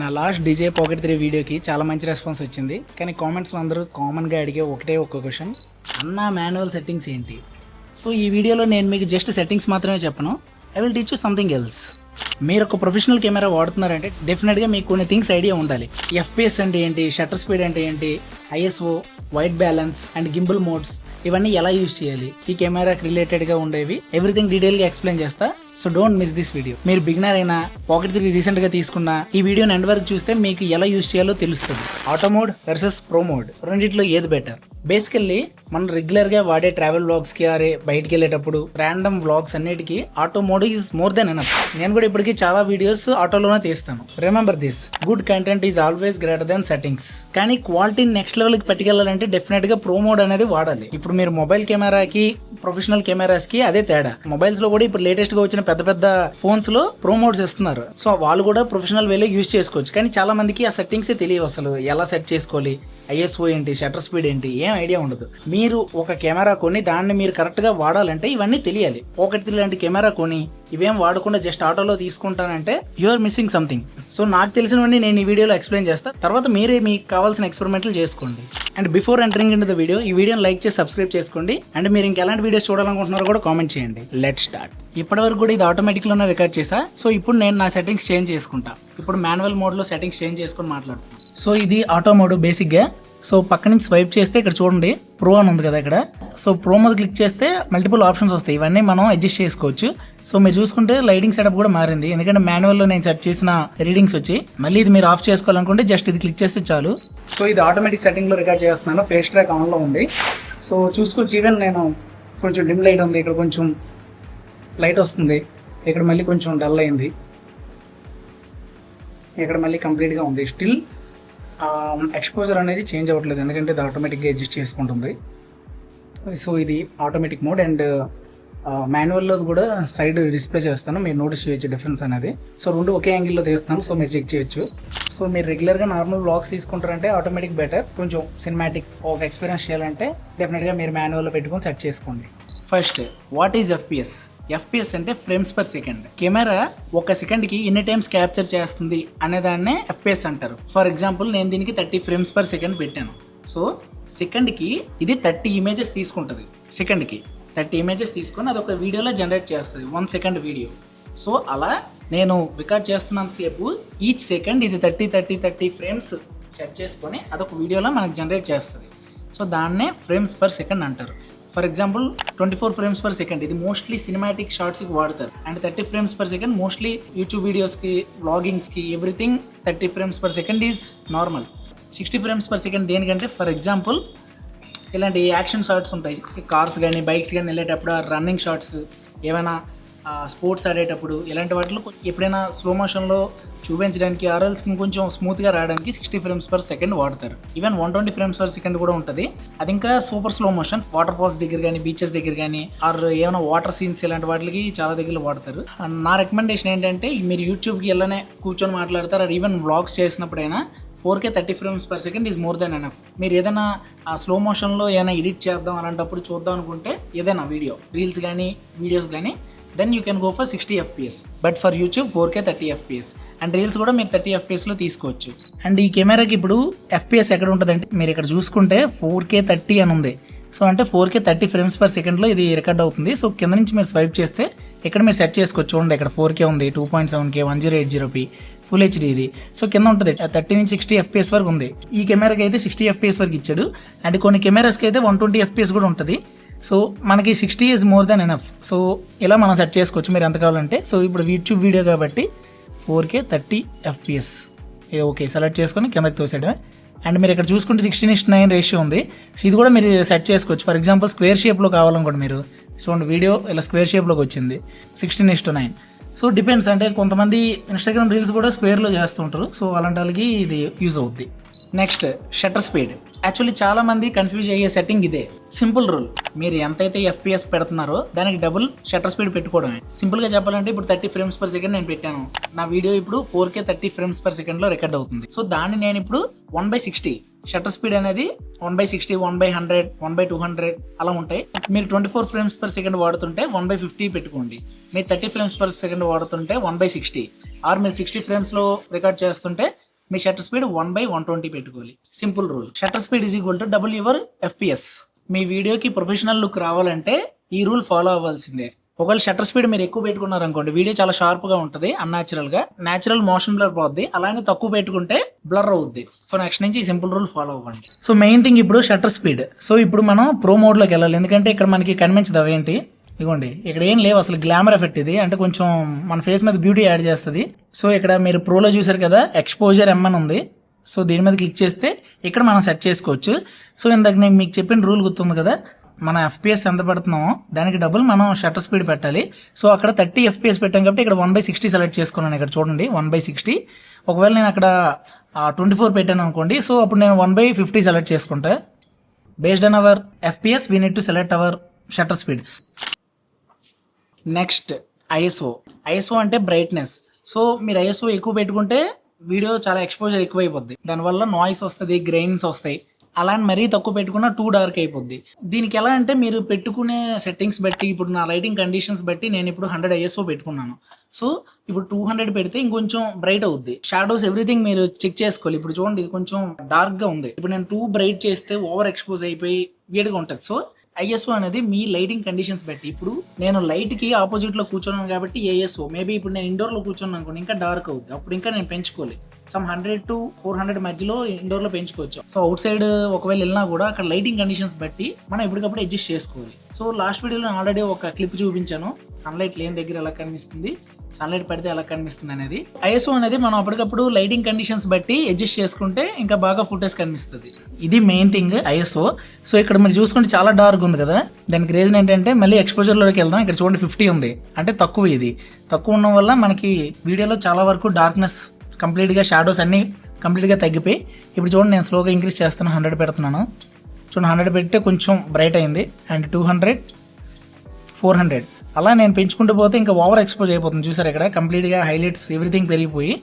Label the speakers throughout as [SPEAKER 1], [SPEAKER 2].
[SPEAKER 1] నా last DJ pocket 3 వీడియోకి చాలా మంచి రెస్పాన్స్ వచ్చింది. కానీ కామెంట్స్లో అందరూ కామన్గా అడిగే ఒక్క క్వశ్చన్, అన్న మాన్యువల్ సెట్టింగ్స్ ఏంటి? సో ఈ వీడియోలో నేను మీకు జస్ట్ సెట్టింగ్స్ మాత్రమే చెప్పను, I will teach you something else. మీరు ఒక ప్రొఫెషనల్ కెమెరా వాడుతున్నారంటే డెఫినెట్గా మీకు కొన్ని థింగ్స్ ఐడియా ఉండాలి. ఎఫ్పిఎస్ అంటే ఏంటి, షట్టర్ స్పీడ్ అంటే ఏంటి, ISO, white balance and gimbal modes, ఇవన్నీ ఎలా యూజ్ చేయాలి, ఈ కెమెరాకి రిలేటెడ్గా ఉండేవి ఎవ్రీథింగ్ డీటెయిల్గా ఎక్స్ప్లెయిన్ చేస్తా. So don't miss this video. మీరు బిగినర్ అయినా పాకెట్ 3 రీసెంట్గా తీసుకున్న ఈ వీడియోని ఎండ్ వరకు చూస్తే మీకు ఎలా యూజ్ చేయాలో తెలుస్తుంది. Auto mode versus pro mode, రెండిట్లో ఏది బెటర్? బేసికల్లీ మనం రెగ్యులర్గా వాడే ట్రావెల్ వ్లాగ్స్కి, అరే బయటికి వెళ్ళేటప్పుడు ర్యాండమ్ వ్లాగ్స్ అన్నిటికీ auto mode is more than enough. నేను కూడా ఇప్పటికీ చాలా వీడియోస్ ఆటోలోనే తీస్తాను. Remember this, good content is always greater than settings. కానీ క్వాలిటీని నెక్స్ట్ లెవెల్కి పట్టుకెళ్ళాలంటే డెఫినెట్గా ప్రో మోడ్ అనేది వాడాలి. ఇప్పుడు మీరు మొబైల్ కెమెరాకి, ప్రొఫెషనల్ కెమెరాస్కి అదే తేడా. మొబైల్స్లో కూడా ఇప్పుడు లేటెస్ట్గా వచ్చిన పెద్ద ఫోన్స్లో ప్రో మోడ్స్ ఇస్తున్నారు. సో వాళ్ళు కూడా ప్రొఫెషనల్ వేలో యూజ్ చేసుకోవచ్చు. కానీ చాలా మందికి ఆ సెట్టింగ్సే తెలియవు, అసలు ఎలా సెట్ చేసుకోవాలి, ఐఎస్ఓ ఏంటి, షట్టర్ స్పీడ్ ఏంటి, ఏం ఐడియా ఉండదు. మీరు ఒక కెమెరా కొని దాన్ని మీరు కరెక్ట్గా వాడాలంటే ఇవన్నీ తెలియాలి. పాకెట్ 3 లాంటి కెమెరా కొని ఇవేం వాడకుండా జస్ట్ ఆటోలో తీసుకుంటానంటే you are missing something. So నాకు తెలిసినవన్నీ నేను ఈ వీడియోలో ఎక్స్ప్లెయిన్ చేస్తాను. తర్వాత మీరే మీకు కావాల్సిన ఎక్స్పెరిమెంట్లు చేసుకోండి. And before entering in the video, ఈ వీడియోని లైక్ చేసి సబ్స్క్రైబ్ చేసుకోండి. అండ్ మీరు ఇంకెలాంటి వీడియోస్ చూడాలనుకుంటున్నారో కూడా కామెంట్ చేయండి. Let's start. ఇప్పటివరకు కూడా ఇది ఆటోమేటిక్లోనే రికార్డ్ చేసా. సో ఇప్పుడు నేను నా సెట్టింగ్స్ చేంజ్ చేసుకుంటా. ఇప్పుడు మాన్యువల్ మోడ్లో సెట్టింగ్స్ చేంజ్ చేసుకొని మాట్లాడుతున్నాను. సో ఇది ఆటో మోడ్ బేసిక్గా. సో పక్క నుంచి స్వైప్ చేస్తే ఇక్కడ చూడండి ప్రో అని ఉంది కదా ఇక్కడ. సో ప్రో మీద క్లిక్ చేస్తే మల్టిపుల్ ఆప్షన్స్ వస్తాయి. ఇవన్నీ మనం అడ్జస్ట్ చేసుకోవచ్చు. సో మీరు చూసుకుంటే లైటింగ్ సెటప్ కూడా మారింది, ఎందుకంటే మాన్యువల్లో నేను సెట్ చేసిన రీడింగ్స్ వచ్చి. మళ్ళీ ఇది మీరు ఆఫ్ చేసుకోవాలనుకుంటే జస్ట్ ఇది క్లిక్ చేస్తే చాలు. సో ఇది ఆటోమేటిక్ సెట్టింగ్లో రికార్డ్ చేస్తున్నాను. ఫేస్ ట్రాక్ ఆన్లో ఉంది. సో చూసుకోవచ్చు, ఈవెన్ నేను కొంచెం డిమ్ లైట్ ఉంది, ఇక్కడ కొంచెం లైట్ వస్తుంది, ఇక్కడ మళ్ళీ కొంచెం డల్ అయింది, ఇక్కడ మళ్ళీ కంప్లీట్గా ఉంది. స్టిల్ ఎక్స్పోజర్ అనేది చేంజ్ అవ్వట్లేదు, ఎందుకంటే ఇది ఆటోమేటిక్గా అడ్జస్ట్ చేసుకుంటుంది. సో ఇది ఆటోమేటిక్ మోడ్. అండ్ మాన్యువల్లో కూడా సైడ్ డిస్ప్లే చేస్తాను, మీరు నోటీస్ చేయొచ్చు డిఫరెన్స్ అనేది. సో రెండు ఒకే యాంగిల్లో తీస్తాను, సో మీరు చెక్ చేయొచ్చు. సో మీరు రెగ్యులర్గా నార్మల్ వ్లాగ్స్ తీసుకుంటారంటే ఆటోమేటిక్ బెటర్. కొంచెం సినిమాటిక్ ఒక ఎక్స్పీరియన్స్ చేయాలంటే డెఫినెట్గా మీరు మాన్యువల్లో పెట్టుకొని సెట్ చేసుకోండి. First, what is FPS? FPS అంటే ఫ్రేమ్స్ పర్ సెకండ్. కెమెరా ఒక సెకండ్కి ఎన్ని టైమ్స్ క్యాప్చర్ చేస్తుంది అనేదాన్నే ఎఫ్పిఎస్ అంటారు. ఫర్ ఎగ్జాంపుల్ నేను దీనికి 30 ఫ్రేమ్స్ పర్ సెకండ్ పెట్టాను. సో సెకండ్కి ఇది 30 ఇమేజెస్ తీసుకుంటుంది. సెకండ్కి 30 ఇమేజెస్ తీసుకొని అదొక వీడియోలో జనరేట్ చేస్తుంది, 1 సెకండ్ వీడియో. సో అలా నేను రికార్డ్ చేస్తున్నంతసేపు ఈచ్ సెకండ్ ఇది 30 ఫ్రేమ్స్ సెట్ చేసుకొని అదొక వీడియోలో మనకు జనరేట్ చేస్తుంది. సో దాన్నే ఫ్రేమ్స్ పర్ సెకండ్ అంటారు. For example 24 frames per second ఇది మోస్ట్లీ సినిమాటిక్ షార్ట్స్కి వాడతారు. And 30 frames per second mostly YouTube వీడియోస్కి, వ్లాగింగ్స్కి, everything 30 frames per second is normal. 60 frames per second దేనికంటే, ఫర్ ఎగ్జాంపుల్ ఇలాంటి యాక్షన్ షాట్స్ ఉంటాయి, కార్స్ కానీ బైక్స్ కానీ వెళ్ళేటప్పుడు, రన్నింగ్ షాట్స్, ఏమైనా స్పోర్ట్స్ ఆడేటప్పుడు, ఇలాంటి వాటిలో ఎప్పుడైనా స్లో మోషన్లో చూపించడానికి, ఆర్ఎల్స్ కొంచెం స్మూత్గా రావడానికి 60 ఫ్రేమ్స్ పర్ సెకండ్ వాడతారు. ఈవెన్ 120 ఫ్రేమ్స్ పర్ సెకండ్ కూడా ఉంటుంది. అది ఇంకా super slow motion, water falls దగ్గర కానీ, బీచెస్ దగ్గర కానీ, ఆర్ ఏమైనా వాటర్ సీన్స్ ఇలాంటి వాటికి చాలా దగ్గర వాడతారు. నా రికమెండేషన్ ఏంటంటే, మీరు యూట్యూబ్కి వెళ్ళనే కూర్చొని మాట్లాడతారు, ఆర్ ఈవెన్ వ్లాగ్స్ చేసినప్పుడైనా 4K 30 frames per second is more than enough. మీరు ఏదైనా ఆ స్లో మోషన్లో ఏమైనా ఎడిట్ చేద్దాం అలాంటప్పుడు చూద్దాం అనుకుంటే, ఏదైనా వీడియో, రీల్స్ కానీ వీడియోస్ కానీ, then you can go for 60 fps. But for YouTube 4K 30 fps. And reels కూడా మీరు 30 fpsలో తీసుకోవచ్చు. అండ్ ఈ కెమెరాకి ఇప్పుడు ఎఫ్పిఎస్ ఎక్కడ ఉంటుందంటే, మీరు ఇక్కడ చూసుకుంటే 4K 30 అని ఉంది. సో అంటే 4K 30 ఫ్రేమ్స్ పర్ సెకండ్లో ఇది రికార్డ్ అవుతుంది. సో కింద నుంచి మీరు స్వైప్ చేస్తే ఇక్కడ మీరు సెట్ చేసుకోవచ్చు. చూడండి ఇక్కడ 4K ఉంది, 2.7K, 1080p, ఫుల్ హెచ్డీ ఇది. సో కింద ఉంటుంది 30 నుంచి 60 fps వరకు ఉంది. ఈ కెమెరాకి అయితే 60 fps వరకు ఇచ్చాడు. అండ్ కొన్ని కెమెరాస్కి అయితే 120 fps కూడా ఉంటుంది. సో మనకి 60 is more than enough. So ఇలా మనం సెట్ చేసుకోవచ్చు మీరు ఎంత కావాలంటే. సో ఇప్పుడు యూట్యూబ్ వీడియో కాబట్టి 4K 30 fps ఓకే సెలెక్ట్ చేసుకొని కిందకి తోసేయడమే. అండ్ మీరు ఇక్కడ చూసుకుంటే 16:9 రేషియో ఉంది. సో ఇది కూడా మీరు సెట్ చేసుకోవచ్చు. ఫర్ ఎగ్జాంపుల్ స్క్వేర్ షేప్లో కావాలనుకోండి మీరు. చూడండి వీడియో ఇలా స్క్వేర్ షేప్లోకి వచ్చింది, 16:9. సో డిపెండ్స్, అంటే కొంతమంది ఇన్స్టాగ్రామ్ రీల్స్ కూడా స్క్వేర్లో చేస్తుంటారు. సో అలాంటి వాళ్ళకి ఇది యూజ్ అవుద్ది. Next, shutter speed. యాక్చువల్లీ చాలా మంది కన్ఫ్యూజ్ అయ్యే సెట్టింగ్ ఇదే. సింపుల్ రూల్, మీరు ఎంతైతే ఎఫ్పిఎస్ పెడుతున్నారో దానికి డబుల్ షట్టర్ స్పీడ్ పెట్టుకోవడమే. సింపుల్గా చెప్పాలంటే ఇప్పుడు 30 ఫ్రేమ్స్ పర్ సెకండ్ నేను పెట్టాను, నా వీడియో ఇప్పుడు 4K 30 ఫ్రేమ్స్ పర్ సెకండ్లో రికార్డ్ అవుతుంది. సో దాన్ని నేను ఇప్పుడు 1/60 షట్టర్ స్పీడ్ అనేది 1/60, 1/100, 1/200 అలా ఉంటాయి. మీరు 24 ఫ్రేమ్స్ పర్ సెకండ్ వాడుతుంటే 1/50 పెట్టుకోండి. మీరు 30 ఫ్రేమ్స్ పర్ సెకండ్ వాడుతుంటే 1/60, ఆర్ మీరు 60 ఫ్రేమ్స్లో రికార్డ్ చేస్తుంటే మీ షట్టర్ స్పీడ్ 1/120 పెట్టుకోవాలి. Simple rule. Shutter speed is equal to double your FPS. మీ వీడియోకి ప్రొఫెషనల్ లుక్ రావాలంటే ఈ రూల్ ఫాలో అవ్వాల్సిందే. ఒకవేళ షట్టర్ స్పీడ్ మీరు ఎక్కువ పెట్టుకున్నారు అనుకోండి, వీడియో చాలా షార్ప్ గా ఉంటుంది, అన్యాచురల్ గా న్యాచురల్ మోషన్ బ్లర్ పోద్ది. అలానే తక్కువ పెట్టుకుంటే బ్లర్ అవుద్ది. సో నెక్స్ట్ నుంచి ఈ సింపుల్ రూల్ ఫాలో అవ్వండి. సో మెయిన్ థింగ్ ఇప్పుడు షట్టర్ స్పీడ్. సో ఇప్పుడు మనం ప్రో మోడ్ లోకి వెళ్ళాలి, ఎందుకంటే ఇక్కడ మనకి కనిపించదు అవేంటి. ఇదిగోండి ఇక్కడ ఏం లేవు అసలు, గ్లామర్ ఎఫెక్ట్ ఇది, అంటే కొంచెం మన ఫేస్ మీద బ్యూటీ యాడ్ చేస్తుంది. సో ఇక్కడ మీరు ప్రోలో చూసారు కదా, ఎక్స్పోజర్ M అని ఉంది. సో దీని మీద క్లిక్ చేస్తే ఇక్కడ మనం సెట్ చేసుకోవచ్చు. సో ఇందాక నేను మీకు చెప్పిన రూల్ గుర్తుంది కదా, మన FPS ఎంత పెడుతున్నామో దానికి డబుల్ మనం షట్టర్ స్పీడ్ పెట్టాలి. సో అక్కడ 30 FPS పెట్టాం కాబట్టి ఇక్కడ 1/60 సెలెక్ట్ చేసుకున్నాను. ఇక్కడ చూడండి 1/60. ఒకవేళ నేను అక్కడ 24 పెట్టాను అనుకోండి, సో అప్పుడు నేను 1/50 సెలెక్ట్ చేసుకుంటా. Based on our FPS we need to select our shutter speed. Next ISO అంటే బ్రైట్నెస్. సో మీరు ISO ఎక్కువ పెట్టుకుంటే వీడియో చాలా ఎక్స్పోజర్ ఎక్కువ అయిపోద్ది, దానివల్ల నాయిస్ వస్తుంది, గ్రెయిన్స్ వస్తాయి. అలా అని మరీ తక్కువ పెట్టుకున్నా టూ డార్క్ అయిపోద్ది. దీనికి ఎలా అంటే మీరు పెట్టుకునే సెట్టింగ్స్ బట్టి, ఇప్పుడు నా లైటింగ్ కండిషన్స్ బట్టి నేను ఇప్పుడు 100 ISO పెట్టుకున్నాను. సో ఇప్పుడు 200 పెడితే ఇంకొంచెం బ్రైట్ అవుద్ది. షాడోస్ ఎవ్రీథింగ్ మీరు చెక్ చేసుకోవాలి. ఇప్పుడు చూడండి ఇది కొంచెం డార్క్ గా ఉంది, ఇప్పుడు నేను 2 బ్రైట్ చేస్తే ఓవర్ ఎక్స్పోజ్ అయిపోయి వేడిగా ఉంటుంది. సో ISO అనేది మీ లైటింగ్ కండిషన్స్ బట్టి. ఇప్పుడు నేను లైట్ కి ఆపోజిట్ లో కూర్చున్నాను కాబట్టి ISO మేబీ ఇప్పుడు నేను ఇండోర్ లో కూర్చున్నాను అనుకోండి, ఇంకా డార్క్ అవుద్ది, అప్పుడు ఇంకా నేను పెంచుకోవాలి. సమ్ 100 to 400 మధ్యలో ఇండోర్ లో పెంచుకోవచ్చు. సో అవుట్ సైడ్ ఒకవేళ వెళ్ళినా కూడా అక్కడ లైటింగ్ కండిషన్స్ బట్టి మనం ఎప్పటికప్పుడు అడ్జస్ట్ చేసుకోవాలి. సో లాస్ట్ వీడియోలో ఆల్రెడీ ఒక క్లిప్ చూపించాను, సన్లైట్ లేని దగ్గర ఎలా కనిపిస్తుంది, సన్లైట్ పడితే ఎలా కనిపిస్తుంది అనేది. ISO అనేది మనం అప్పటికప్పుడు లైటింగ్ కండిషన్స్ బట్టి అడ్జస్ట్ చేసుకుంటే ఇంకా బాగా ఫుటేజ్ కనిపిస్తుంది. ఇది మెయిన్ థింగ్ ISO. సో ఇక్కడ మీరు చూసుకుంటే చాలా డార్క్ ఉంది కదా, దానికి రీజన్ ఏంటంటే మళ్ళీ ఎక్స్పోజర్లోకి వెళ్దాం. ఇక్కడ చూడండి 50 ఉంది, అంటే తక్కువ. ఇది తక్కువ ఉండడం వల్ల మనకి వీడియోలో చాలా వరకు డార్క్నెస్ కంప్లీట్గా, షాడోస్ అన్నీ కంప్లీట్గా తగ్గిపోయి. ఇప్పుడు చూడండి నేను స్లోగా ఇంక్రీజ్ చేస్తాను, 100 పెడుతున్నాను. చూడండి 100 పెడితే కొంచెం బ్రైట్ అయింది. అండ్ 200, 400 అలా నేను పెంచుకుంటూ పోతే ఇంకా ఓవర్ ఎక్స్పోజ్ అయిపోతుంది. చూసారు ఇక్కడ కంప్లీట్గా హైలైట్స్ ఎవ్రీథింగ్ పెరిగిపోయి.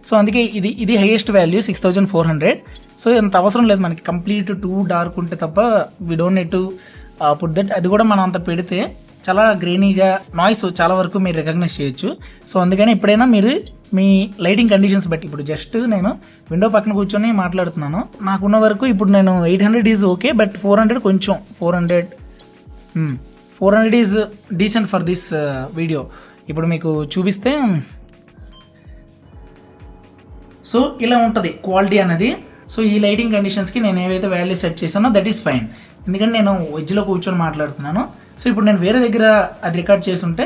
[SPEAKER 1] సో అందుకే ఇది హైయెస్ట్ వాల్యూ 6400. సో ఇంత అవసరం లేదు మనకి, కంప్లీట్ 2 డార్క్ ఉంటే తప్ప we don't need to put that. అది కూడా మనం అంత పెడితే చాలా గ్రెయినీగా, నాయిస్ చాలా వరకు మీరు రికగ్నైజ్ చేయొచ్చు. సో అందుకని ఎప్పుడైనా మీరు మీ లైటింగ్ కండిషన్స్ బట్టి, ఇప్పుడు జస్ట్ నేను విండో పక్కన కూర్చొని మాట్లాడుతున్నాను, నాకున్న వరకు ఇప్పుడు నేను 800 ఈజ్ ఓకే, బట్ 400 కొంచెం 400 is decent for this video. ఇప్పుడు మీకు చూపిస్తే సో ఇలా ఉంటుంది క్వాలిటీ అనేది. సో ఈ లైటింగ్ కండిషన్స్కి నేను ఏవైతే వాల్యూ సెట్ చేశానో దట్ ఈస్ ఫైన్, ఎందుకంటే నేను వెజ్లో కూర్చొని మాట్లాడుతున్నాను. సో ఇప్పుడు నేను వేరే దగ్గర అది రికార్డ్ చేసి ఉంటే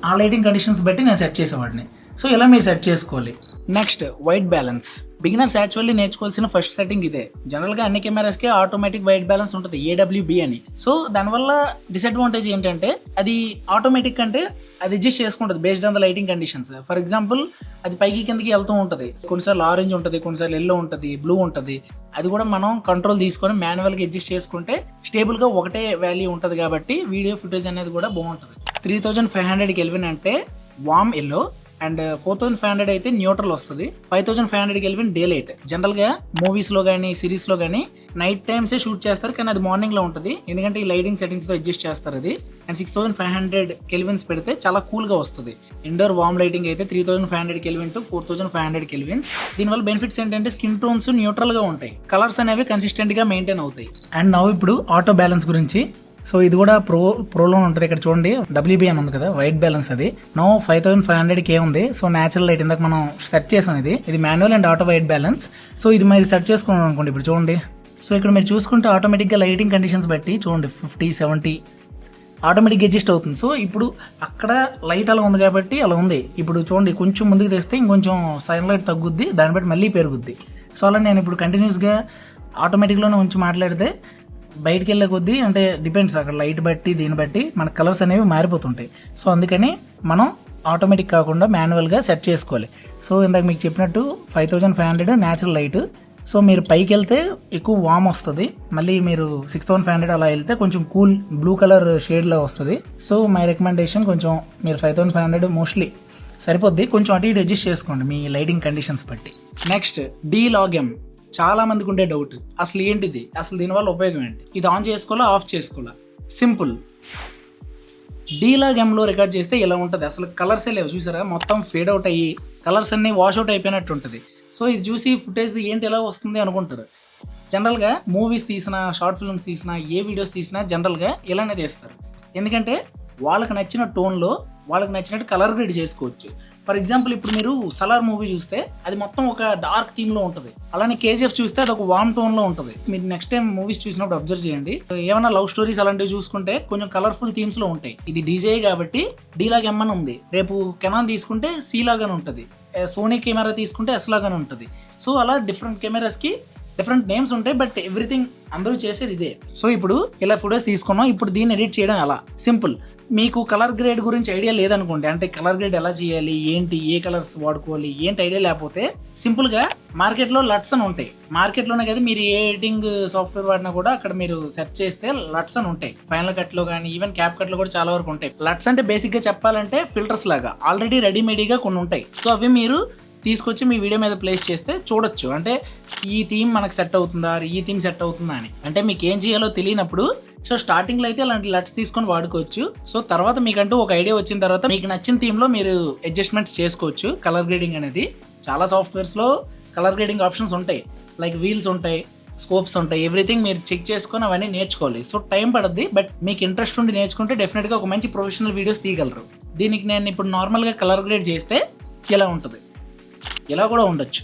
[SPEAKER 1] ఆ లైటింగ్ కండిషన్స్ బట్టి నేను సెట్ చేసేవాడిని. సో ఇలా మీరు సెట్ చేసుకోవాలి. Next white balance. Beginners actually నేర్చుకోవాల్సిన ఫస్ట్ సెట్టింగ్ ఇదే. జనరల్గా అన్ని కెమెరాస్కి ఆటోమేటిక్ వైట్ బ్యాలెన్స్ ఉంటుంది, AWB అని. సో దానివల్ల డిసడ్వాంటేజ్ ఏంటంటే అది ఆటోమేటిక్ అంటే అది అడ్జస్ట్ చేసుకుంటుంది based on the lighting conditions. For example అది పైకి కిందకి వెళ్తూ ఉంటుంది, కొన్నిసార్లు ఆరెంజ్ ఉంటుంది, కొన్నిసార్లు ఎల్లో ఉంటుంది, బ్లూ ఉంటుంది. అది కూడా మనం కంట్రోల్ తీసుకొని మాన్యువల్గా అడ్జస్ట్ చేసుకుంటే స్టేబుల్గా ఒకటే వాల్యూ ఉంటుంది కాబట్టి వీడియో ఫుటేజ్ అనేది కూడా బాగుంటుంది. 3500 కెల్విన్ అంటే వామ్ ఎల్లో, అండ్ 4500 అయితే న్యూట్రల్ వస్తుంది. 5500 కెల్విన్ డే లైట్. జనరల్గా మూవీస్లో కానీ సిరీస్లో కానీ నైట్ టైమ్సే షూట్ చేస్తారు, కానీ అది మార్నింగ్లో ఉంటుంది, ఎందుకంటే ఈ లైటింగ్ సెట్టింగ్స్తో అడ్జస్ట్ చేస్తారు అది. అండ్ 6500 కెల్విన్స్ పెడితే చాలా కూల్గా వస్తుంది. ఇండోర్ వామ్ లైటింగ్ అయితే 3500 కెల్విన్ టు 4500 కెల్విన్స్. దీనివల్ల బెనిఫిట్స్ ఏంటంటే స్కిన్ టోన్స్ న్యూట్రల్గా ఉంటాయి, కలర్స్ అనేవి కన్సిస్టెంట్గా మెయింటైన్ అవుతాయి. అండ్ నౌ ఇప్పుడు ఆటో బ్యాలెన్స్ గురించి. సో ఇది కూడా ప్రోలో ఉంటుంది. ఇక్కడ చూడండి WB అని ఉంది కదా, వైట్ బ్యాలెన్స్. అది నో 5500K ఉంది. సో న్యాచురల్ లైట్ ఇందాక మనం సెట్ చేసాం, ఇది manual and auto white balance. So ఇది మీరు సెట్ చేసుకున్నాం అనుకోండి. ఇప్పుడు చూడండి, సో ఇక్కడ మీరు చూసుకుంటే ఆటోమేటిక్గా లైటింగ్ కండిషన్స్ బట్టి చూడండి 50, 70 ఆటోమేటిక్గా అడ్జస్ట్ అవుతుంది. సో ఇప్పుడు అక్కడ లైట్ అలా ఉంది కాబట్టి అలా ఉంది. ఇప్పుడు చూడండి కొంచెం ముందుకు తెస్తే ఇంకొంచెం సన్లైట్ తగ్గుద్ది, దాన్ని బట్టి మళ్ళీ పెరుగుద్ది. సో అలా నేను ఇప్పుడు కంటిన్యూస్గా ఆటోమేటిక్లోనే ఉంచి మాట్లాడితే బయటికి వెళ్ళే కొద్దీ, అంటే డిపెండ్స్ అక్కడ లైట్ బట్టి దీన్ని బట్టి మన కలర్స్ అనేవి మారిపోతుంటాయి. సో అందుకని మనం ఆటోమేటిక్ కాకుండా మాన్యువల్గా సెట్ చేసుకోవాలి. సో ఇందాక మీకు చెప్పినట్టు 5500 న్యాచురల్ లైట్. సో మీరు పైకి వెళ్తే ఎక్కువ వామ్ వస్తుంది, మళ్ళీ మీరు 6500 అలా వెళ్తే కొంచెం కూల్ బ్లూ కలర్ షేడ్లో వస్తుంది. సో మై రికమెండేషన్ కొంచెం మీరు 5500 మోస్ట్లీ సరిపోద్ది, కొంచెం అటు ఇటు అడ్జస్ట్ చేసుకోండి మీ లైటింగ్ కండిషన్స్ బట్టి. నెక్స్ట్ డీలాగ్ఎం. చాలా మందికి ఉండే డౌట్, అసలు ఏంటిది, అసలు దీనివల్ల ఉపయోగం ఏంటి, ఇది ఆన్ చేసుకోవాలా ఆఫ్ చేసుకోవాలా? సింపుల్. డీలాగ్ఎంలో రికార్డ్ చేస్తే ఇలా ఉంటుంది, అసలు కలర్సే లేవు చూసారా, మొత్తం ఫేడ్ అవుట్ అయ్యి కలర్స్ అన్నీ వాష్ అవుట్ అయిపోయినట్టు ఉంటుంది. సో ఇది చూసి ఫుటేజ్ ఏంటి ఎలా వస్తుంది అనుకుంటారు. జనరల్గా మూవీస్ తీసినా, షార్ట్ ఫిల్మ్స్ తీసినా, ఏ వీడియోస్ తీసినా జనరల్గా ఇలానే తీస్తారు. ఎందుకంటే వాళ్ళకి నచ్చిన టోన్లో వాళ్ళకి నచ్చినట్టు కలర్ గ్రేడ్ చేసుకోవచ్చు. ఫర్ ఎగ్జాంపుల్ ఇప్పుడు మీరు సలార్ మూవీ చూస్తే అది మొత్తం ఒక డార్క్ థీమ్లో ఉంటుంది. అలానే కేజీఎఫ్ చూస్తే అది ఒక వామ్ టోన్లో ఉంటుంది. మీరు నెక్స్ట్ టైం మూవీస్ చూసినప్పుడు అబ్జర్వ్ చేయండి. ఏమైనా లవ్ స్టోరీస్ అలాంటివి చూసుకుంటే కొంచెం కలర్ఫుల్ థీమ్స్లో ఉంటాయి. ఇది డీజే కాబట్టి డీలాగ్ ఎమ్ అని ఉంది. రేపు కెనాన్ తీసుకుంటే సి లాగానే ఉంటుంది. సోనీ కెమెరా తీసుకుంటే ఎస్ లాగానే ఉంటుంది. సో అలా డిఫరెంట్ కెమెరాస్కి డిఫరెంట్ నేమ్స్ ఉంటాయి, బట్ ఎవ్రీథింగ్ అందరూ చేసేది ఇదే. సో ఇప్పుడు ఇలా ఫొటోస్ తీసుకున్నాం, ఇప్పుడు దీన్ని ఎడిట్ చేయడం ఎలా సింపుల్. మీకు కలర్ గ్రేడ్ గురించి ఐడియా లేదనుకోండి, అంటే కలర్ గ్రేడ్ ఎలా చేయాలి, ఏంటి, ఏ కలర్స్ వాడుకోవాలి, ఏంటి ఐడియా లేకపోతే సింపుల్గా మార్కెట్లో లట్స్ అని ఉంటాయి. మార్కెట్లోనే కదా మీరు ఏ ఎడిటింగ్ సాఫ్ట్వేర్ వాడినా కూడా అక్కడ మీరు సెర్చ్ చేస్తే లట్స్ అని ఉంటాయి. ఫైనల్ కట్లో కానీ ఈవెన్ క్యాప్ కట్లో కూడా చాలా వరకు ఉంటాయి. లట్స్ అంటే బేసిక్గా చెప్పాలంటే ఫిల్టర్స్ లాగా ఆల్రెడీ రెడీమేడ్గా కొన్ని ఉంటాయి. సో అవి మీరు తీసుకొచ్చి మీ వీడియో మీద ప్లేస్ చేస్తే చూడొచ్చు, అంటే ఈ థీమ్ మనకు సెట్ అవుతుందా, ఈ థీమ్ సెట్ అవుతుందా అని. అంటే మీకు ఏం చేయాలో తెలియనప్పుడు సో స్టార్టింగ్లో అయితే అలాంటి లట్స్ తీసుకొని వాడుకోవచ్చు. సో తర్వాత మీకంటూ ఒక ఐడియా వచ్చిన తర్వాత మీకు నచ్చిన థీమ్లో మీరు అడ్జస్ట్మెంట్స్ చేసుకోవచ్చు. కలర్ గ్రేడింగ్ అనేది చాలా సాఫ్ట్వేర్స్లో కలర్ గ్రేడింగ్ ఆప్షన్స్ ఉంటాయి, లైక్ వీల్స్ ఉంటాయి, స్కోప్స్ ఉంటాయి, ఎవ్రీథింగ్ మీరు చెక్ చేసుకొని అవన్నీ నేర్చుకోవాలి. సో టైం పడుద్ది, బట్ మీకు ఇంట్రెస్ట్ ఉండి నేర్చుకుంటే డెఫినెట్గా ఒక మంచి ప్రొఫెషనల్ వీడియోస్ తీయగలరు. దీనికి నేను ఇప్పుడు నార్మల్గా కలర్ గ్రేడ్ చేస్తే ఇలా ఉంటుంది, ఇలా కూడా ఉండొచ్చు.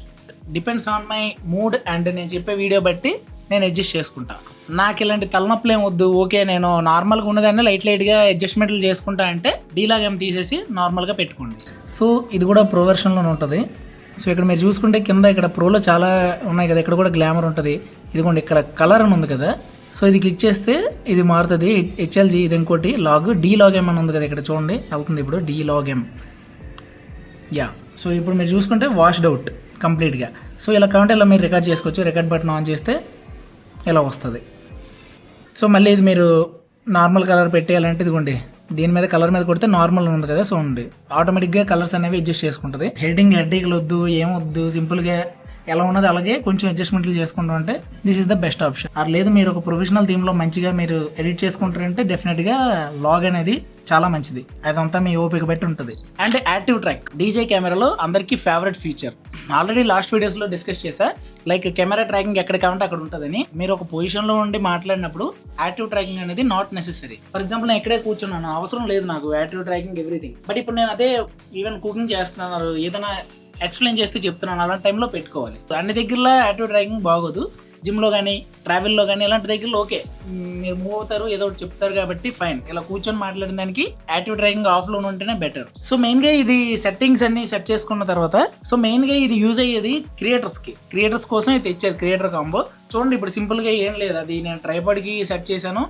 [SPEAKER 1] Depends on my mood and నేను చెప్పే వీడియో బట్టి నేను అడ్జస్ట్ చేసుకుంటా. నాకు ఇలాంటి తలనొప్పులు ఏం వద్దు, ఓకే నేను నార్మల్గా ఉన్నదాన్ని లైట్గా అడ్జస్ట్మెంట్లు చేసుకుంటా అంటే డీలాగ్ ఏం తీసేసి నార్మల్గా పెట్టుకోండి. సో ఇది కూడా ప్రో వెర్షన్లోనే ఉంటుంది. సో ఇక్కడ మీరు చూసుకుంటే కింద ఇక్కడ ప్రోలో చాలా ఉన్నాయి కదా, ఇక్కడ కూడా గ్లామర్ ఉంటుంది. ఇదిగోండి ఇక్కడ కలర్ అని ఉంది కదా, సో ఇది క్లిక్ చేస్తే ఇది మారుతుంది. హెచ్ఎల్జీ ఇది ఇంకోటి లాగ్, డీ లాగ్ ఎం అని ఉంది కదా, ఇక్కడ చూడండి వెళ్తుంది ఇప్పుడు డీ లాగ్ ఎం. యా, సో ఇప్పుడు మీరు చూసుకుంటే వాష్డ్ అవుట్ కంప్లీట్గా. సో ఇలా కావాలంటే ఇలా మీరు రికార్డ్ చేసుకోవచ్చు. రికార్డ్ బటన్ ఆన్ చేస్తే ఇలా వస్తుంది. సో మళ్ళీ ఇది మీరు నార్మల్ కలర్ పెట్టేయాలంటే ఇదిగోండి దీని మీద కలర్ మీద కొడితే నార్మల్ ఉంది కదా, సో ఉంది ఆటోమేటిక్గా కలర్స్ అనేవి అడ్జస్ట్ చేసుకుంటుంది. హెడ్డింగ్లు వద్దు, ఏమొద్దు, సింపుల్గా ఎలా ఉన్నది అలాగే కొంచెం అడ్జస్ట్మెంట్లు చేసుకుంటాం అంటే this is the best option. అది లేదు మీరు ఒక ప్రొఫెషనల్ థీమ్లో మంచిగా మీరు ఎడిట్ చేసుకుంటారంటే డెఫినెట్గా లాగ్ అనేది చాలా మంచిది. అదంతా మీ ఓపిక బట్టి ఉంటుంది. అండ్ యాక్టివ్ ట్రాక్ డీజే కెమెరాలో అందరికీ ఫేవరెట్ ఫీచర్. ఆల్రెడీ లాస్ట్ వీడియోస్లో డిస్కస్ చేసా, లైక్ కెమెరా ట్రాకింగ్ ఎక్కడ కావాలంటే అక్కడ ఉంటుందని. మీరు ఒక పొజిషన్లో ఉండి మాట్లాడినప్పుడు యాక్టివ్ ట్రాకింగ్ అనేది నాట్ నెసెసరీ. ఫర్ ఎగ్జాంపుల్ నేను ఇక్కడే కూర్చున్నాను, అవసరం లేదు నాకు యాక్టివ్ ట్రాకింగ్ ఎవ్రీథింగ్. బట్ ఇప్పుడు నేను అదే ఈవెన్ కుకింగ్ చేస్తున్నాను, ఏదైనా ఎక్స్ప్లెయిన్ చేస్తే చెప్తున్నాను, అలాంటి టైంలో పెట్టుకోవాలి. అన్ని దగ్గరలో యాక్టివ్ ట్రాకింగ్ బాగోదు. జిమ్లో కానీ ట్రావెల్లో కానీ ఇలాంటి దగ్గరలో ఓకే మీరు మూవ్ అవుతారు, ఏదో ఒకటి చెప్తారు కాబట్టి ఫైన్. ఇలా కూర్చొని మాట్లాడిన దానికి యాక్టివ్ ట్రాకింగ్ ఆఫ్లో ఉంటేనే బెటర్. సో మెయిన్గా ఇది సెట్టింగ్స్ అన్ని సెట్ చేసుకున్న తర్వాత సో మెయిన్గా ఇది యూజ్ అయ్యేది క్రియేటర్స్ కోసం ఇది తెచ్చారు, క్రియేటర్ కాంబో. చూడండి ఇప్పుడు సింపుల్గా ఏం లేదు, అది నేను ట్రైపాడ్కి సెట్ చేశాను,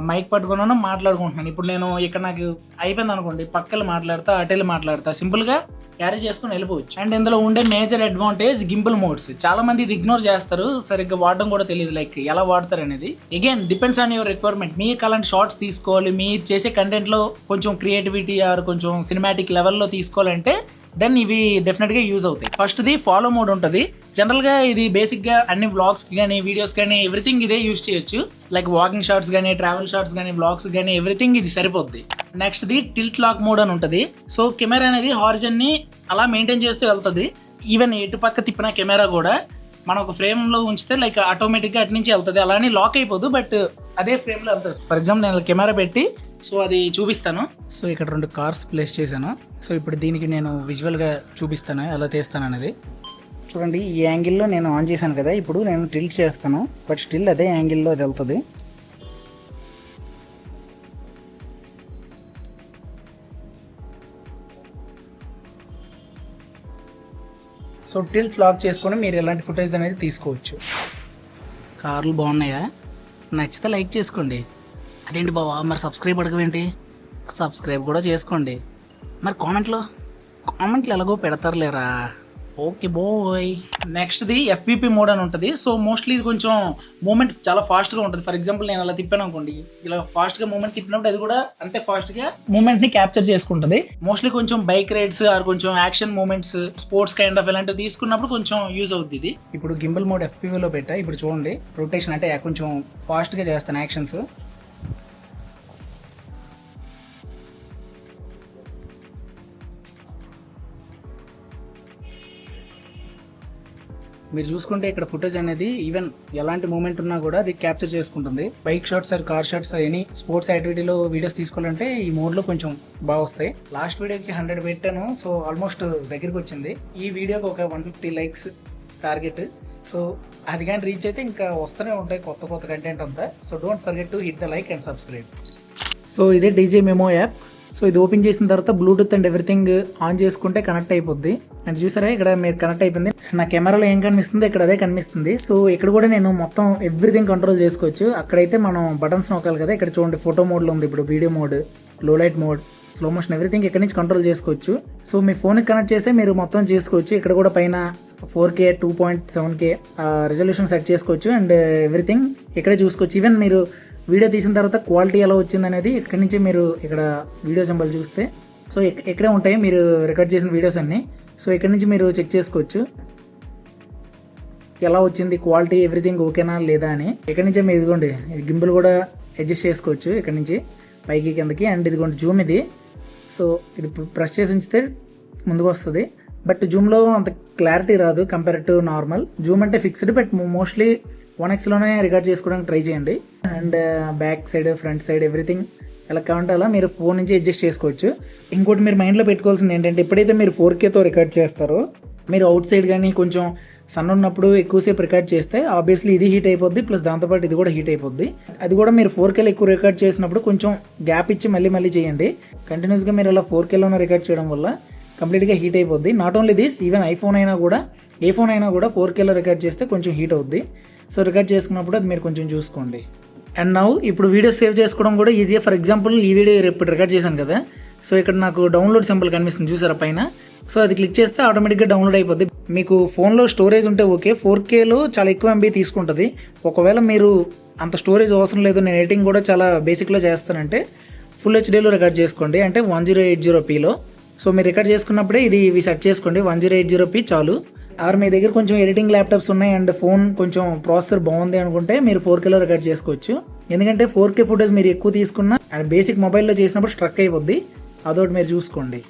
[SPEAKER 1] మైక్ పట్టుకున్నాను, మాట్లాడుకుంటున్నాను. ఇప్పుడు నేను ఇక్కడ నాకు అయిపోయింది అనుకోండి, పక్కలు మాట్లాడతా, అటెలు మాట్లాడతా, సింపుల్గా క్యారీ చేసుకుని వెళ్ళిపోవచ్చు. అండ్ ఇందులో ఉండే మేజర్ అడ్వాంటేజ్ గింబల్ మోడ్స్. చాలా మంది ఇది ఇగ్నోర్ చేస్తారు, సరిగ్గా వాడడం కూడా తెలియదు, లైక్ ఎలా వాడతారు అనేది. Again depends on your requirement. మీకు అలాంటి షార్ట్స్ తీసుకోవాలి, మీరు చేసే కంటెంట్లో కొంచెం క్రియేటివిటీ ఆర్ కొంచెం సినిమాటిక్ లెవెల్లో తీసుకోవాలంటే దెన్ ఇవి డెఫినెట్గా యూజ్ అవుతాయి. ఫస్ట్ది ఫాలో మోడ్ ఉంటుంది. జనరల్గా ఇది బేసిక్గా అన్ని వ్లాగ్స్కి కానీ వీడియోస్ కానీ ఎవ్రీథింగ్ ఇదే యూజ్ చేయొచ్చు, లైక్ వాకింగ్ షార్ట్స్ కానీ ట్రావెల్ షార్ట్స్ కానీ వ్లాగ్స్ కానీ ఎవ్రీథింగ్ ఇది సరిపోద్ది. నెక్స్ట్ది టిల్ట్ లాక్ మోడ్ అని ఉంటుంది. సో కెమెరా అనేది హారిజన్ని అలా మెయింటైన్ చేస్తూ వెళ్తుంది. ఈవెన్ ఎటు పక్క తిప్పిన కెమెరా కూడా మనం ఒక ఫ్రేమ్లో ఉంచితే లైక్ ఆటోమేటిక్గా అటు నుంచి వెళ్తుంది, అలానే లాక్ అయిపోదు, బట్ అదే ఫ్రేమ్లో వెళ్తుంది. ఫర్ ఎగ్జాంపుల్ నేను కెమెరా పెట్టి సో అది చూపిస్తాను. సో ఇక్కడ 2 కార్స్ ప్లేస్ చేశాను. సో ఇప్పుడు దీనికి నేను విజువల్గా చూపిస్తాను ఎలా తీస్తాను అనేది. చూడండి ఈ యాంగిల్లో నేను ఆన్ చేశాను కదా, ఇప్పుడు నేను టిల్ట్ చేస్తాను, బట్ స్టిల్ అదే యాంగిల్లో అది వెళ్తుంది. సో టిల్ట్ లాక్ చేసుకొని మీరు ఎలాంటి ఫుటేజ్ అనేది తీసుకోవచ్చు. కార్లు బాగున్నాయా? నచ్చితే లైక్ చేసుకోండి. అదేంటి బావా మరి సబ్స్క్రైబ్ అడగవేంటి? సబ్స్క్రైబ్ కూడా చేసుకోండి. మరి కామెంట్లు ఎలాగో పెడతారులేరా. Okay bye. నెక్స్ట్ది ఎఫ్విపి మోడ్ అని ఉంటుంది. సో మోస్ట్లీ ఇది కొంచెం మూమెంట్ చాలా ఫాస్ట్గా ఉంటుంది. ఫర్ ఎగ్జాంపుల్ నేను అలా తిప్పాను అనుకోండి, ఇలా ఫాస్ట్గా మూమెంట్ తిప్పినప్పుడు అది కూడా అంతే ఫాస్ట్గా మూమెంట్ని క్యాప్చర్ చేసుకుంటుంది. మోస్ట్లీ కొంచెం బైక్ రైడ్స్ ఆర్ కొంచెం action moments, sports kind of ఇలాంటివి తీసుకున్నప్పుడు కొంచెం యూజ్ అవుతుంది ఇది. ఇప్పుడు గింబల్ మోడ్ ఎఫ్పివిలో పెట్టా. ఇప్పుడు చూడండి రొటేషన్ అంటే కొంచెం ఫాస్ట్గా చేస్తాను యాక్షన్స్. మీరు చూసుకుంటే ఇక్కడ ఫుటేజ్ అనేది ఈవెన్ ఎలాంటి మూమెంట్ ఉన్నా కూడా అది క్యాప్చర్ చేసుకుంటుంది. Bike shots or car shots any sports యాక్టివిటీలో వీడియోస్ తీసుకోవాలంటే ఈ మోడ్ లో కొంచెం బాగా వస్తాయి. లాస్ట్ వీడియోకి 100 పెట్టాను, సో ఆల్మోస్ట్ దగ్గరికి వచ్చింది. ఈ వీడియోకి ఒక 150 లైక్స్ టార్గెట్. సో అది కానీ రీచ్ అయితే ఇంకా వస్తూనే ఉంటాయి కొత్త కంటెంట్ అంతా. So don't forget to hit the like and subscribe. So ఇదే డీజే మెమో యాప్. సో ఇది ఓపెన్ చేసిన తర్వాత బ్లూటూత్ అండ్ ఎవ్రీథింగ్ ఆన్ చేసుకుంటే కనెక్ట్ అయిపోద్ది. అండ్ చూసారా ఇక్కడ మీరు కనెక్ట్ అయిపోయింది. నా కెమెరాలో ఏం కనిపిస్తుంది ఇక్కడ అదే కనిపిస్తుంది. సో ఇక్కడ కూడా నేను మొత్తం ఎవ్రీథింగ్ కంట్రోల్ చేసుకోవచ్చు. అక్కడైతే మనం బటన్స్ నొక్కాలి కదా, ఇక్కడ చూడండి ఫోటో మోడ్లో ఉంది. ఇప్పుడు వీడియో మోడ్, లో light mode, slow motion everything ఇక్కడ నుంచి కంట్రోల్ చేసుకోవచ్చు. సో మీ ఫోన్కి కనెక్ట్ చేస్తే మీరు మొత్తం చేసుకోవచ్చు. ఇక్కడ కూడా పైన 4K 2.7K రెజల్యూషన్ సెట్ చేసుకోవచ్చు అండ్ ఎవ్రీథింగ్ ఇక్కడే చూసుకోవచ్చు. ఈవెన్ మీరు వీడియో తీసిన తర్వాత క్వాలిటీ ఎలా వచ్చింది అనేది ఇక్కడ నుంచి మీరు ఇక్కడ వీడియో సింబల్ చూస్తే సో ఇక్కడే ఉంటాయి మీరు రికార్డ్ చేసిన వీడియోస్ అన్నీ. సో ఇక్కడ నుంచి మీరు చెక్ చేసుకోవచ్చు ఎలా వచ్చింది, క్వాలిటీ ఎవ్రీథింగ్ ఓకేనా లేదా అని. ఇక్కడ నుంచే మీరు ఇదిగోండి గింబుల్ కూడా అడ్జస్ట్ చేసుకోవచ్చు ఇక్కడ నుంచి పైకి కిందకి. అండ్ ఇదిగోండి జూమ్ ఇది. సో ఇది ప్రెస్ చేసి ఉంచితే ముందుకు వస్తుంది. బట్ జూమ్లో అంత క్లారిటీ రాదు కంపేర్ టు నార్మల్. జూమ్ అంటే fixed, but mostly 1x record చేసుకోవడానికి ట్రై చేయండి. And back side, front side everything ఎలా కావాలంటే అలా మీరు ఫోన్ నుంచి అడ్జస్ట్ చేసుకోవచ్చు. ఇంకోటి మీరు మైండ్లో పెట్టుకోవాల్సింది ఏంటంటే ఎప్పుడైతే మీరు 4Kతో రికార్డ్ చేస్తారో మీరు అవుట్ సైడ్ కానీ కొంచెం సన్ ఉన్నప్పుడు ఎక్కువసేపు రికార్డ్ చేస్తే ఆబ్వియస్లీ ఇది హీట్ అయిపోద్ది, ప్లస్ దాంతోపాటు ఇది కూడా హీట్ అయిపోద్ది. అది కూడా మీరు 4Kలో ఎక్కువ రికార్డ్ చేసినప్పుడు కొంచెం గ్యాప్ ఇచ్చి మళ్ళీ చేయండి. కంటిన్యూస్గా మీరు అలా 4Kలోనే రికార్డ్ చేయడం వల్ల కంప్లీట్గా హీట్ అయిపోద్ది. Not only this, even iPhone అయినా కూడా ఏ ఫోన్ అయినా కూడా 4Kలో రికార్డ్ చేస్తే కొంచెం హీట్ అవుద్ది. సో రికార్డ్ చేసుకున్నప్పుడు అది మీరు కొంచెం చూసుకోండి. అండ్ నౌ ఇప్పుడు వీడియో సేవ్ చేసుకోవడం కూడా ఈజీగా. ఫర్ ఎగ్జాంపుల్ ఈ వీడియో ఇప్పుడు రికార్డ్ చేశాను కదా, సో ఇక్కడ నాకు డౌన్లోడ్ సింబల్ కనిపిస్తుంది చూసారా పైన. సో అది క్లిక్ చేస్తే ఆటోమేటిక్గా డౌన్లోడ్ అయిపోద్ది. మీకు ఫోన్లో స్టోరేజ్ ఉంటే ఓకే, 4Kలో చాలా ఎక్కువ MB తీసుకుంటుంది. ఒకవేళ మీరు అంత స్టోరేజ్ అవసరం లేదు, నేను ఎడిటింగ్ కూడా చాలా బేసిక్లో చేస్తానంటే ఫుల్ హెచ్డీలో రికార్డ్ చేసుకోండి, అంటే 1080pలో. సో మీరు రికార్డ్ చేసుకున్నప్పుడే ఇవి సెట్ చేసుకోండి, 1080p చాలు. ఆర్ మీ దగ్గర కొంచెం ఎడిటింగ్ ల్యాప్టాప్స్ ఉన్నాయి అండ్ ఫోన్ కొంచెం ప్రాసెసర్ బాగుంది అనుకుంటే మీరు 4Kలో రికార్డ్ చేసుకోవచ్చు. ఎందుకంటే 4K ఫుటేజ్ మీరు ఎక్కువ తీసుకున్నా అండ్ బేసిక్ మొబైల్లో చేసినప్పుడు స్ట్రక్ అయిపోద్ది, అదొకటి మీరు చూసుకోండి.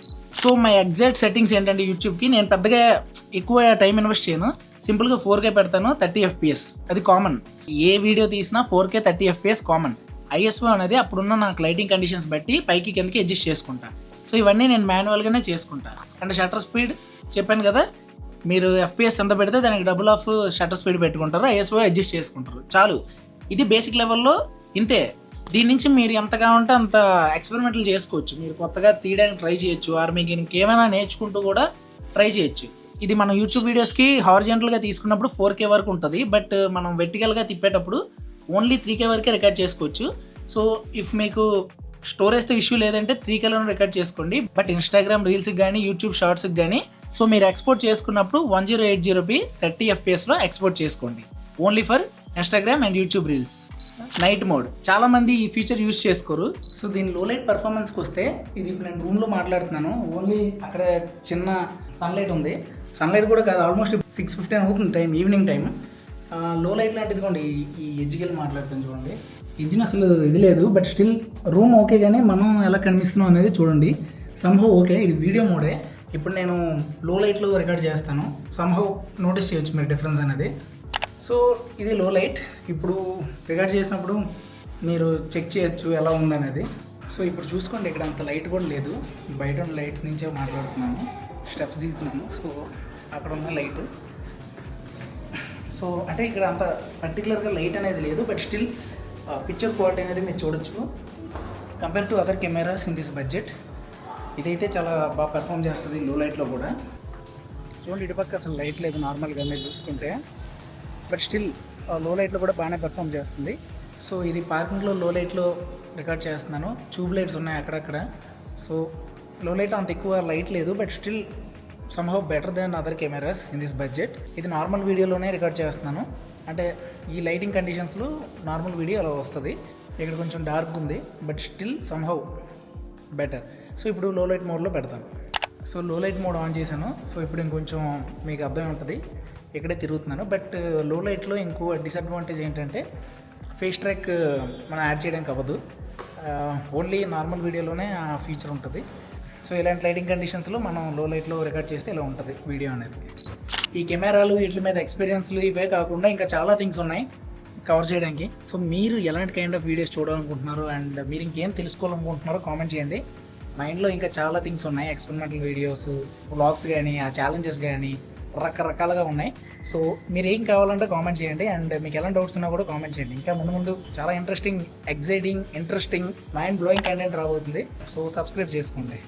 [SPEAKER 1] సో మై ఎగ్జాక్ట్ సెట్టింగ్స్ ఏంటంటే యూట్యూబ్కి నేను పెద్దగా ఎక్కువ టైం ఇన్వెస్ట్ చేయను. సింపుల్గా 4K పెడతాను, 30 FPS, అది కామన్. ఏ వీడియో తీసినా 4K 30 FPS కామన్. ISO అనేది అప్పుడున్న నాకు లైటింగ్ కండిషన్స్ బట్టి పైకి కిందకి అడ్జస్ట్ చేసుకుంటా. సో ఇవన్నీ నేను మాన్యువల్గానే చేసుకుంటా. అండ్ షట్టర్ స్పీడ్ చెప్పాను కదా, మీరు FPS ఎంత పెడితే దానికి డబుల్ ఆఫ్ షట్టర్ స్పీడ్ పెట్టుకుంటారు, ISO అడ్జస్ట్ చేసుకుంటారు, చాలు. ఇది బేసిక్ లెవెల్లో ఇంతే. దీని నుంచి మీరు ఎంతగా ఉంటే అంత ఎక్స్పెరిమెంట్లు చేసుకోవచ్చు. మీరు కొత్తగా తీయడానికి ట్రై చేయొచ్చు, ఆర్ మీకు ఇంకేమైనా నేర్చుకుంటూ కూడా ట్రై చేయొచ్చు. ఇది మనం యూట్యూబ్ వీడియోస్కి హారిజాంటల్గా తీసుకున్నప్పుడు 4K వరకు ఉంటుంది, బట్ మనం వెర్టికల్గా తిప్పేటప్పుడు ఓన్లీ 3K వరకే రికార్డ్ చేసుకోవచ్చు. సో ఇఫ్ మీకు స్టోరేజ్తో ఇష్యూ లేదంటే 3Kలోనే రికార్డ్ చేసుకోండి. బట్ ఇన్స్టాగ్రామ్ రీల్స్కి కానీ యూట్యూబ్ షార్ట్స్కి కానీ సో మీరు ఎక్స్పోర్ట్ చేసుకున్నప్పుడు 1080p 30 FPSలో ఎక్స్పోర్ట్ చేసుకోండి, only for Instagram and YouTube reels. Night mode చాలామంది ఈ ఫీచర్ యూజ్ చేసుకోరు. సో దీని లో లైట్ పర్ఫార్మెన్స్కి వస్తే, ఇది ఇప్పుడు నేను రూమ్లో మాట్లాడుతున్నాను, ఓన్లీ అక్కడ చిన్న సన్లైట్ ఉంది. సన్లైట్ కూడా కాదు, ఆల్మోస్ట్ 6:15 అవుతుంది టైం, ఈవినింగ్ టైం. లో లైట్ లాంటిది ఇదిగోండి ఈ ఎడ్జ్కి మాట్లాడుతాను చూడండి. ఇంజిన్ అసలు ఇది లేదు, బట్ స్టిల్ రూమ్ ఓకే, కానీ మనం ఎలా కనిపిస్తున్నాం అనేది చూడండి. సంహౌ ఓకే, ఇది వీడియో మోడే. ఇప్పుడు నేను లో లైట్లో రికార్డ్ చేస్తాను, సంహౌ నోటీస్ చేయొచ్చు మీరు డిఫరెన్స్ అనేది. సో ఇది లో లైట్, ఇప్పుడు రికార్డ్ చేసినప్పుడు మీరు చెక్ చేయొచ్చు ఎలా ఉందనేది. సో ఇప్పుడు చూసుకోండి, ఇక్కడ అంత లైట్ కూడా లేదు, బయట ఉన్న లైట్స్ నుంచే మాట్లాడుతున్నాను, స్టెప్స్ దిగుతున్నాను. సో అక్కడ ఉన్న లైట్, సో అంటే ఇక్కడ అంత పర్టికులర్గా లైట్ అనేది లేదు, బట్ స్టిల్ పిక్చర్ క్వాలిటీ అనేది మీరు చూడొచ్చు compare to other cameras in this budget. ఇదైతే చాలా బాగా పెర్ఫామ్ చేస్తుంది లో లైట్లో కూడా. చూడండి ఇటుపక్క అసలు లైట్ లేదు నార్మల్గా మీరు చూసుకుంటే, బట్ స్టిల్ లో లైట్లో కూడా బాగానే పెర్ఫామ్ చేస్తుంది. సో ఇది పార్కింగ్లో లో లైట్లో రికార్డ్ చేస్తున్నాను, ట్యూబ్ లైట్స్ ఉన్నాయి అక్కడక్కడ. సో లో లైట్ అంత ఎక్కువ లైట్ లేదు, but still somehow better then other cameras in this budget. ఇది నార్మల్ వీడియోలోనే రికార్డ్ చేస్తున్నాను, అంటే ఈ లైటింగ్ కండిషన్స్లో నార్మల్ వీడియో అలా వస్తుంది. ఇక్కడ కొంచెం డార్క్ ఉంది, but still somehow better. So ఇప్పుడు లో లైట్ మోడ్లో పెడతాను. సో లో లైట్ మోడ్ ఆన్ చేశాను. సో ఇప్పుడు ఇంకొంచెం మీకు అర్థం ఉంటుంది, ఇక్కడే తిరుగుతున్నాను. బట్ లో లైట్లో ఇంకో డిసడ్వాంటేజ్ ఏంటంటే ఫేస్ ట్రాక్ మనం యాడ్ చేయడానికి అవ్వదు, ఓన్లీ నార్మల్ వీడియోలోనే ఆ ఫీచర్ ఉంటుంది. సో ఇలాంటి లైటింగ్ కండిషన్స్లో మనం లో లైట్లో రికార్డ్ చేస్తే ఇలా ఉంటుంది వీడియో అనేది. ఈ కెమెరాలు వీటి మీద ఎక్స్పీరియన్స్లు ఇవే కాకుండా ఇంకా చాలా థింగ్స్ ఉన్నాయి కవర్ చేయడానికి. సో మీరు ఎలాంటి కైండ్ ఆఫ్ వీడియోస్ చూడాలనుకుంటున్నారు అండ్ మీరు ఇంకేం తెలుసుకోవాలనుకుంటున్నారో కామెంట్ చేయండి. మైండ్లో ఇంకా చాలా థింగ్స్ ఉన్నాయి, ఎక్స్పెరిమెంటల్ వీడియోస్, వ్లాగ్స్ కానీ, ఆ ఛాలెంజెస్ కానీ రకరకాలుగా ఉన్నాయి. సో మీరు ఏం కావాలంటే కామెంట్ చేయండి అండ్ మీకు ఎలాంటి డౌట్స్ ఉన్నా కూడా కామెంట్ చేయండి. ఇంకా ముందు చాలా interesting, exciting, interesting, mind blowing content రాబోతుంది. సో సబ్స్క్రైబ్ చేసుకోండి.